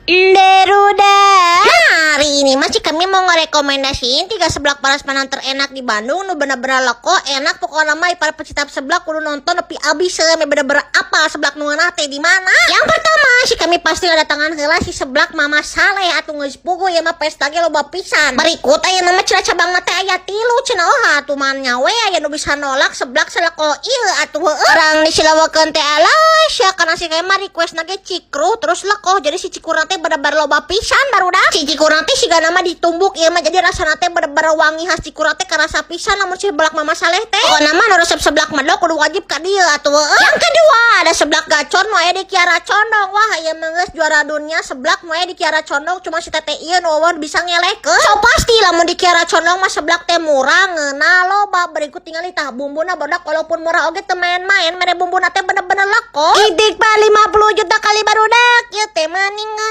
Deruda. Hari ini masih kami mau ngerekomendasiin 3 seblak prasmanan terenak di Bandung. Nu bener-bener leko enak pokoknya mah para pecinta seblak kudu nonton tapi abis bener-bener apa seblak nu nate di mana. Yang pertama si kami pasti ada tangan heula si seblak Mama Saleh atuh geus puguh ya mah pesta ge loba pisan. Berikut aya nama cira cabang teh aya 3 cenah atuh man nyawe aya nu bisa nolak seblak seleko ieu atuh heueuh. Orang disilawakeun teh alas ya kana si mah request ge cikru terus leko jadi si cikurna teh bener-bener loba pisan barudak. Si cikurna teh siga nama ditumbuk ieu mah jadi rasana teh bener-bener wangi khas cikurna teh karasa pisan lamun si seblak Mama Saleh teh. Pokona mah nu resep seblak medok kudu wajib ka dieu atuh heueuh. Yang kedua ada seblak gacor nu aya di Kiara Condong. Wah aya mah geus juara dunia seblak nu aya di Kiara Condong cuma si teteh ieu nu bisa ngelekeun. So pasti lamun di Kiara Condong mah seblak teh murah ngeunah loba. Berikut tinggal tah bumbuna barudak walaupun murah oge teu main-main mere bumbuna teh bener-bener leko. Itik pa 50 juta kali barudak ieu teh meuningan.